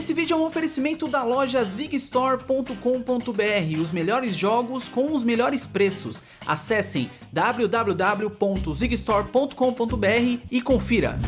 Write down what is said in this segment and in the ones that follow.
Esse vídeo é um oferecimento da loja zigstore.com.br, os melhores jogos com os melhores preços. Acessem www.zigstore.com.br e confira.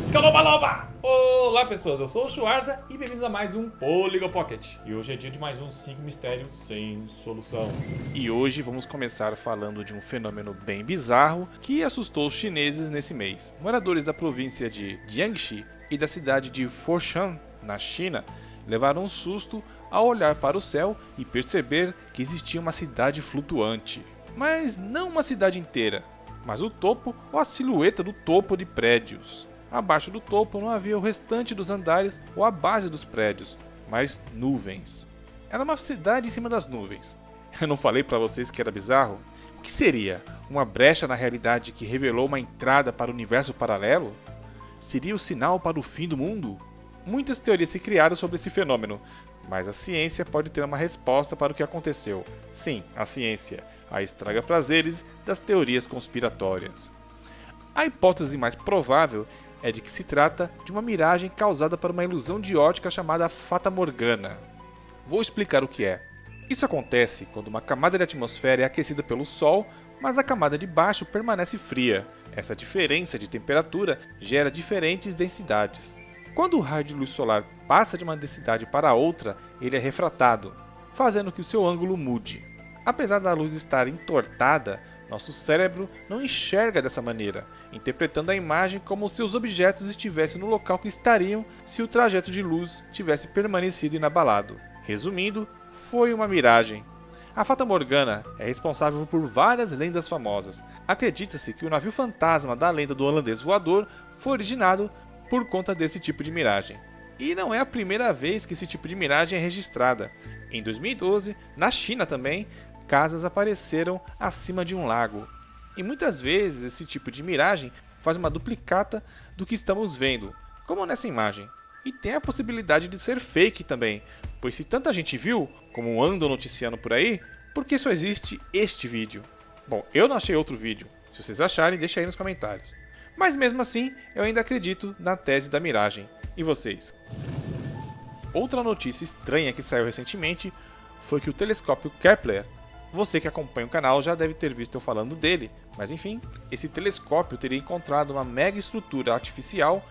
Escaloba! Olá pessoas, eu sou o Schwarza e bem-vindos a mais um Polygon Pocket. E hoje é dia de mais um 5 mistérios sem solução. E hoje vamos começar falando de um fenômeno bem bizarro que assustou os chineses nesse mês. Moradores da província de Jiangxi e da cidade de Foshan, na China, levaram um susto ao olhar para o céu e perceber que existia uma cidade flutuante. Mas não uma cidade inteira, mas o topo ou a silhueta do topo de prédios. Abaixo do topo não havia o restante dos andares ou a base dos prédios, mas nuvens. Era uma cidade em cima das nuvens. Eu não falei para vocês que era bizarro? O que seria? Uma brecha na realidade que revelou uma entrada para o universo paralelo? Seria o sinal para o fim do mundo? Muitas teorias se criaram sobre esse fenômeno, mas a ciência pode ter uma resposta para o que aconteceu. Sim, a ciência, a estraga-prazeres das teorias conspiratórias. A hipótese mais provável é de que se trata de uma miragem causada por uma ilusão de ótica chamada Fata Morgana. Vou explicar o que é. Isso acontece quando uma camada de atmosfera é aquecida pelo Sol, mas a camada de baixo permanece fria. Essa diferença de temperatura gera diferentes densidades. Quando o raio de luz solar passa de uma densidade para outra, ele é refratado, fazendo que o seu ângulo mude. Apesar da luz estar entortada, nosso cérebro não enxerga dessa maneira, interpretando a imagem como se os objetos estivessem no local que estariam se o trajeto de luz tivesse permanecido inabalado. Resumindo, foi uma miragem. A Fata Morgana é responsável por várias lendas famosas. Acredita-se que o navio fantasma da lenda do holandês voador foi originado por conta desse tipo de miragem. E não é a primeira vez que esse tipo de miragem é registrada. Em 2012, na China também, casas apareceram acima de um lago. E muitas vezes esse tipo de miragem faz uma duplicata do que estamos vendo, como nessa imagem. E tem a possibilidade de ser fake também, pois se tanta gente viu, como andam noticiando por aí, por que só existe este vídeo? Bom, eu não achei outro vídeo. Se vocês acharem, deixa aí nos comentários. Mas mesmo assim, eu ainda acredito na tese da miragem. E vocês? Outra notícia estranha que saiu recentemente foi que o telescópio Kepler, você que acompanha o canal já deve ter visto eu falando dele, mas enfim, esse telescópio teria encontrado uma mega estrutura artificial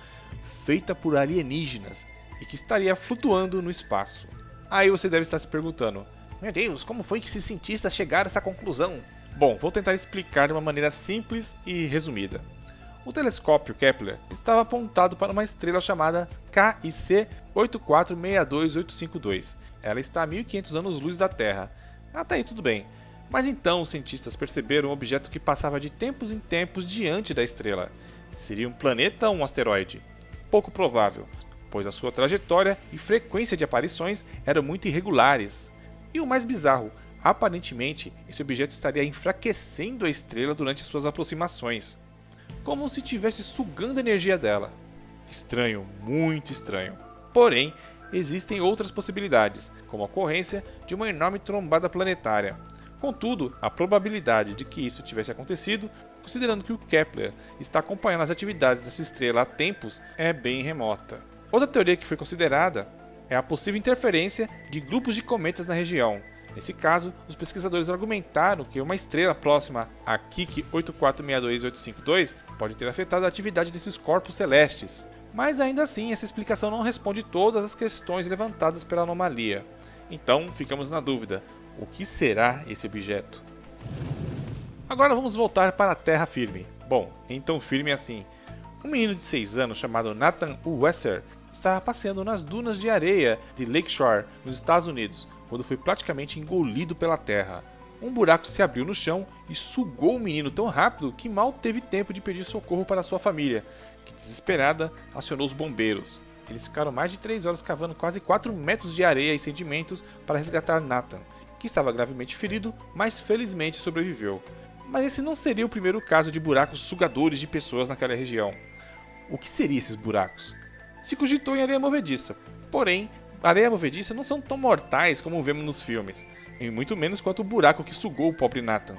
feita por alienígenas e que estaria flutuando no espaço. Aí você deve estar se perguntando, meu Deus, como foi que esses cientistas chegaram a essa conclusão? Bom, vou tentar explicar de uma maneira simples e resumida. O telescópio Kepler estava apontado para uma estrela chamada KIC 8462852. Ela está a 1500 anos-luz da Terra. Até aí tudo bem, mas então os cientistas perceberam um objeto que passava de tempos em tempos diante da estrela. Seria um planeta ou um asteroide? Pouco provável, pois a sua trajetória e frequência de aparições eram muito irregulares. E o mais bizarro, aparentemente esse objeto estaria enfraquecendo a estrela durante suas aproximações, como se estivesse sugando a energia dela. Estranho, muito estranho. Porém, existem outras possibilidades, como a ocorrência de uma enorme trombada planetária. Contudo, a probabilidade de que isso tivesse acontecido, considerando que o Kepler está acompanhando as atividades dessa estrela há tempos, é bem remota. Outra teoria que foi considerada é a possível interferência de grupos de cometas na região. Nesse caso, os pesquisadores argumentaram que uma estrela próxima a Kiki 8462852 pode ter afetado a atividade desses corpos celestes. Mas ainda assim, essa explicação não responde todas as questões levantadas pela anomalia. Então, ficamos na dúvida, o que será esse objeto? Agora vamos voltar para a terra firme. Bom, nem tão firme assim. Um menino de 6 anos chamado Nathan Wesser estava passeando nas dunas de areia de Lakeshore, nos Estados Unidos, quando foi praticamente engolido pela terra. Um buraco se abriu no chão e sugou o menino tão rápido que mal teve tempo de pedir socorro para sua família, que desesperada acionou os bombeiros. Eles ficaram mais de 3 horas cavando quase 4 metros de areia e sedimentos para resgatar Nathan, que estava gravemente ferido, mas felizmente sobreviveu. Mas esse não seria o primeiro caso de buracos sugadores de pessoas naquela região. O que seriam esses buracos? Se cogitou em areia movediça, porém, areia movediça não são tão mortais como vemos nos filmes, e muito menos quanto o buraco que sugou o pobre Nathan.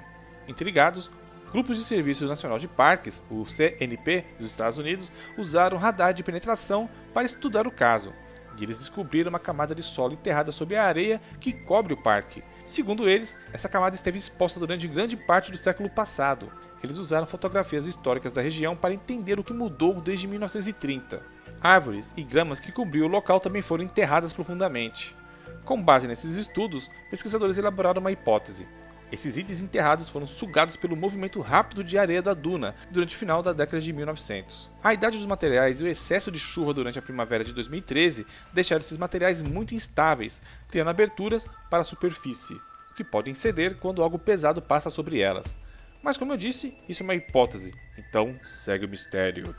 Intrigados, grupos de Serviço Nacional de Parques, o CNP, dos Estados Unidos, usaram radar de penetração para estudar o caso. E eles descobriram uma camada de solo enterrada sob a areia que cobre o parque. Segundo eles, essa camada esteve exposta durante grande parte do século passado. Eles usaram fotografias históricas da região para entender o que mudou desde 1930. Árvores e gramas que cobriam o local também foram enterradas profundamente. Com base nesses estudos, pesquisadores elaboraram uma hipótese. Esses itens enterrados foram sugados pelo movimento rápido de areia da duna durante o final da década de 1900. A idade dos materiais e o excesso de chuva durante a primavera de 2013 deixaram esses materiais muito instáveis, criando aberturas para a superfície, que podem ceder quando algo pesado passa sobre elas. Mas como eu disse, isso é uma hipótese, então segue o mistério.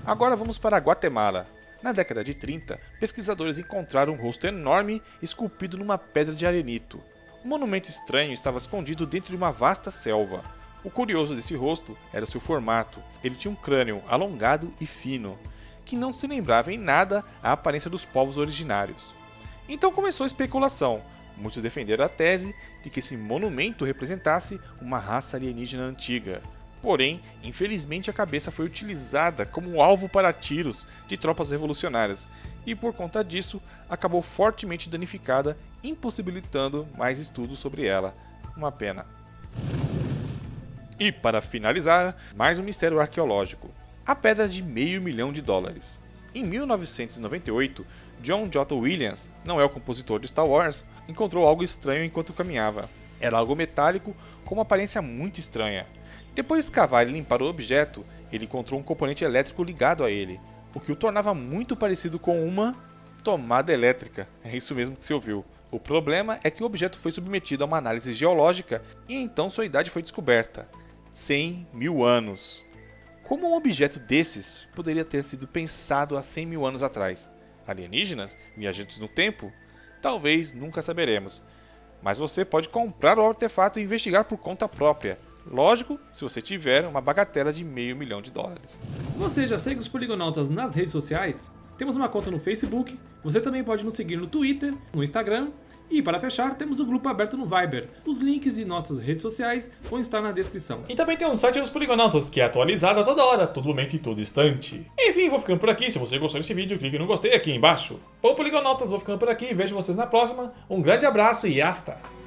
Agora vamos para a Guatemala. Na década de 30, pesquisadores encontraram um rosto enorme esculpido numa pedra de arenito. Um monumento estranho estava escondido dentro de uma vasta selva. O curioso desse rosto era seu formato. Ele tinha um crânio alongado e fino, que não se lembrava em nada a aparência dos povos originários. Então começou a especulação. Muitos defenderam a tese de que esse monumento representasse uma raça alienígena antiga. Porém, infelizmente a cabeça foi utilizada como alvo para tiros de tropas revolucionárias e por conta disso acabou fortemente danificada, impossibilitando mais estudos sobre ela. Uma pena. E para finalizar, mais um mistério arqueológico. A pedra de $500 milhão. Em 1998, John J. Williams, não é o compositor de Star Wars, encontrou algo estranho enquanto caminhava. Era algo metálico com uma aparência muito estranha. Depois de escavar e limpar o objeto, ele encontrou um componente elétrico ligado a ele, o que o tornava muito parecido com uma tomada elétrica. É isso mesmo que você ouviu. O problema é que o objeto foi submetido a uma análise geológica e então sua idade foi descoberta. 100 mil anos. Como um objeto desses poderia ter sido pensado há 100 mil anos atrás? Alienígenas? Viajantes no tempo? Talvez, nunca saberemos. Mas você pode comprar o artefato e investigar por conta própria. Lógico, se você tiver uma bagatela de $500 milhão. Você já segue os Poligonautas nas redes sociais? Temos uma conta no Facebook, você também pode nos seguir no Twitter, no Instagram e, para fechar, temos o grupo aberto no Viber. Os links de nossas redes sociais vão estar na descrição. E também tem um site dos Poligonautas, que é atualizado a toda hora, todo momento e todo instante. Enfim, vou ficando por aqui. Se você gostou desse vídeo, clique no gostei aqui embaixo. Bom, Poligonautas, vou ficando por aqui. Vejo vocês na próxima. Um grande abraço e hasta!